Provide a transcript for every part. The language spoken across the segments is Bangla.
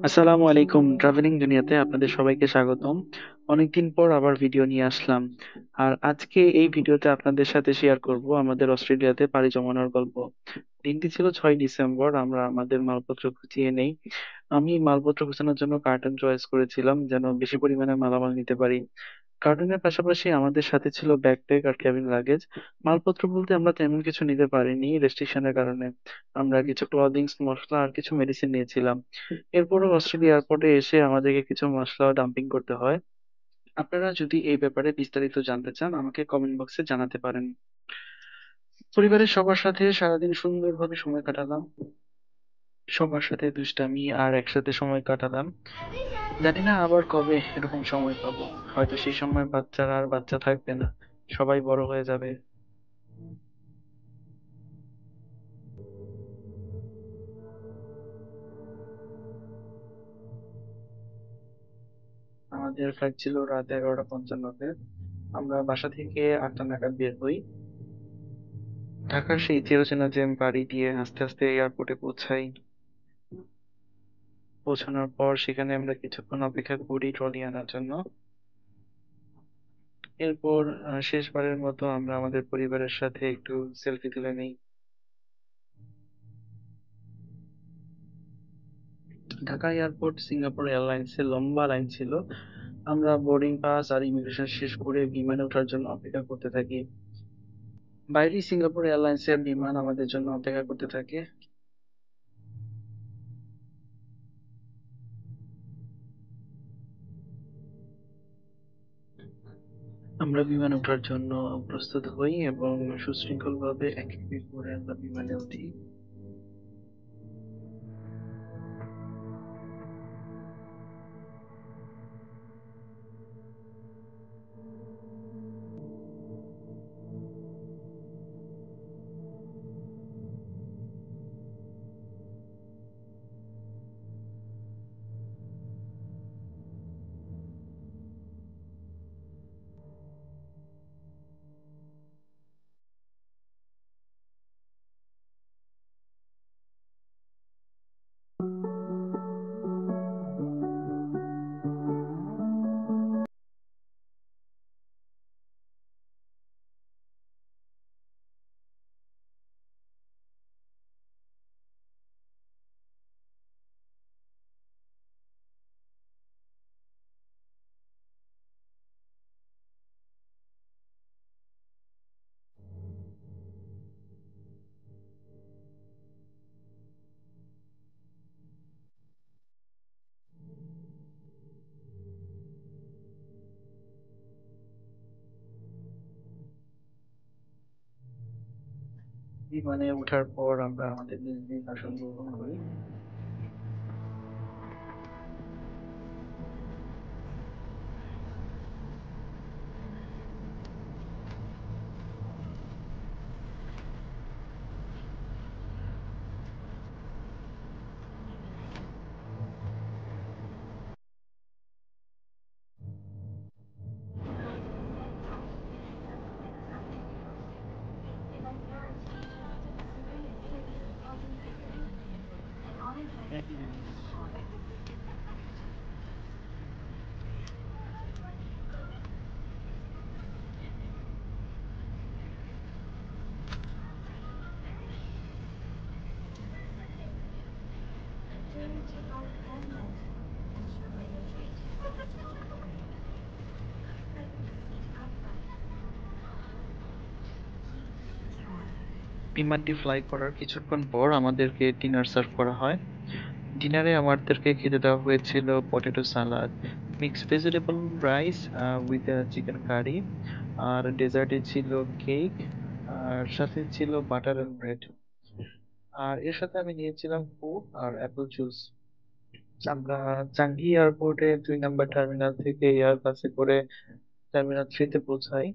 আসসালামু আলাইকুম। ট্রাভেলিং দুনিয়াতে আপনাদের সবাইকে স্বাগতম। অনেকদিন পর আবার ভিডিও নিয়ে আসলাম। আর আজকে এই ভিডিওতে আপনাদের সাথে শেয়ার করব আমাদের অস্ট্রেলিয়াতে পাড়ি জমানোর গল্প। দিনটি ছিল 6 ডিসেম্বর। আমরা আমাদের মালপত্র গুছিয়ে নেই। আমি মালপত্র গোছানোর জন্য কার্টন চয়েস করেছিলাম যেন বেশি পরিমাণে মালামাল নিতে পারি। কার্টুনের পাশাপাশি আমাদের সাথে ছিল ব্যাকপ্যাক আর ক্যাবিন লাগেজ। মালপত্র বলতে আমরা তেমন কিছু নিতে পারিনি রেস্ট্রিকশনের কারণে। আমরা কিছু ক্লদিংস, মশলা আর কিছু মেডিসিন নিয়েছিলাম। এরপরও অস্ট্রেলিয়া এয়ারপোর্টে এসে আমাদেরকে কিছু মশলা ডাম্পিং করতে হয়। আপনারা যদি এই ব্যাপারে বিস্তারিত জানতে চান আমাকে কমেন্ট বক্সে জানাতে পারেন। পরিবারের সবার সাথে সারাদিন সুন্দরভাবে সময় কাটালাম। সবার সাথে দুষ্টামি আর একসাথে সময় কাটালাম। জানি না আবার কবে এরকম সময় পাবো। হয়তো সেই সময় বাচ্চারা আর বাচ্চা থাকবে না, সবাই বড় হয়ে যাবে। আমাদের ফ্লাইট ছিল রাত 11:55-তে। আমরা বাসা থেকে 8টা নাগাদ বের হই। ঢাকার সেই চিরচেনা জ্যাম পাড়ি দিয়ে আস্তে আস্তে এয়ারপোর্টে পৌঁছাই। পৌঁছানোর পর সেখানে আমরা কিছুক্ষণ অপেক্ষা করি ট্রলি আনার জন্য। এরপর শেষবারের মতো আমরা আমাদের পরিবারের সাথে একটু সেলফি তুলে নিই। ঢাকা এয়ারপোর্ট সিঙ্গাপুর এয়ারলাইন্সের লম্বা লাইন ছিল। আমরা বোর্ডিং পাস আর ইমিগ্রেশন শেষ করে বিমানে ওঠার জন্য অপেক্ষা করতে থাকি। বাইরেই সিঙ্গাপুর এয়ারলাইন্সের বিমান আমাদের জন্য অপেক্ষা করতে থাকে। আমরা বিমানে ওঠার জন্য প্রস্তুত হই এবং সুশৃঙ্খলভাবে এক এক করে আমরা বিমানে উঠি। বিমানে ওঠার পর আমরা আমাদের নিজ নিজ আসন গ্রহণ করি। বিমানটি ফ্লাই করার কিছুক্ষণ পর আমাদেরকে ডিনার সার্ভ করা হয়। ডিনারে আমাদেরকে খেতে দেওয়া হয়েছিল potato salad, mixed vegetable rice with chicken curry, আর ডেজার্টে ছিল কেক, আর সাথে ছিল বাটার এন্ড ব্রেড। আর এর সাথে আমি নিয়েছিলাম কোক আর অ্যাপেল জুস। আমরা চাঙ্গি এয়ারপোর্টে 2 নম্বর টার্মিনাল থেকে এয়ার বাসে করে টার্মিনাল 3-তে পৌঁছাই।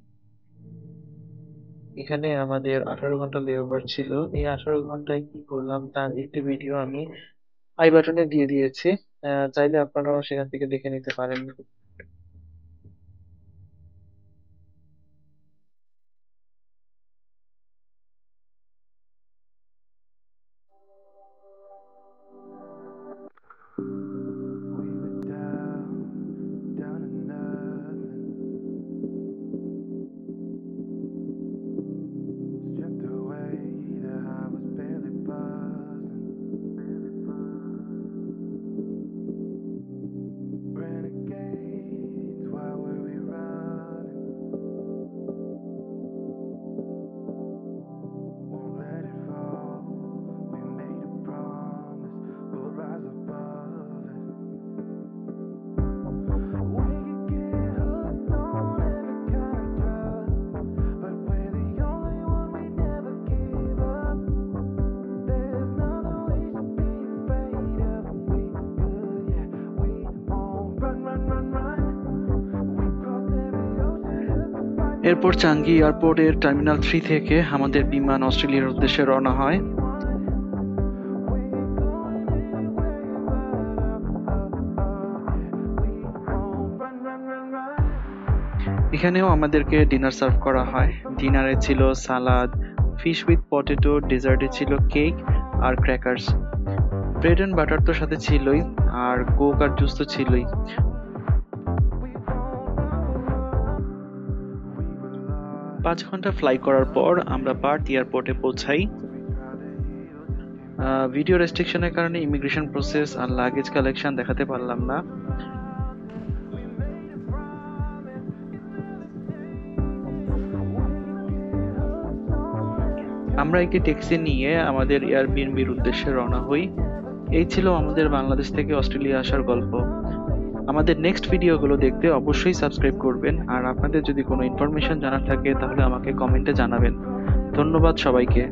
এখানে আমাদের 18 ঘন্টা লেওভার ছিল। এই 18 ঘন্টায় কি করলাম তার একটি ভিডিও আমি আই বাটনে দিয়ে দিয়েছি। চাইলে আপনারাও সেখান থেকে দেখে নিতে পারেন। এরপর চাঙ্গি এয়ারপোর্টের টার্মিনাল 3 থেকে আমাদের বিমান অস্ট্রেলিয়ার উদ্দেশ্যে রওনা হয়। এখানেও আমাদেরকে ডিনার সার্ভ করা হয়। ডিনারে ছিল সালাদ, ফিশ উইথ পটেটো, ডেজার্টে ছিল কেক আর ক্র্যাকার্স। ব্রেড এন্ড বাটার তো সাথে ছিলই, আর কোক আর জুস তো ছিলই। 5 ঘন্টা ফ্লাই করার পর আমরা পার্থ এয়ারপোর্টে পৌঁছাই। ভিডিও রেস্ট্রিকশনের কারণে ইমিগ্রেশন প্রসেস আর লাগেজ কালেকশন দেখাতে পারলাম না। আমরা একটি ট্যাক্সি নিয়ে আমাদের এয়ারবিএনবির উদ্দেশ্যে রওনা হই। এই ছিল আমাদের বাংলাদেশ থেকে অস্ট্রেলিয়া আসার গল্প। আমাদের নেক্সট ভিডিওগুলো দেখতে অবশ্যই সাবস্ক্রাইব করবেন, আর আপনাদের যদি কোনো ইনফরমেশন জানার থাকে তাহলে আমাকে কমেন্টে জানাবেন। ধন্যবাদ সবাইকে।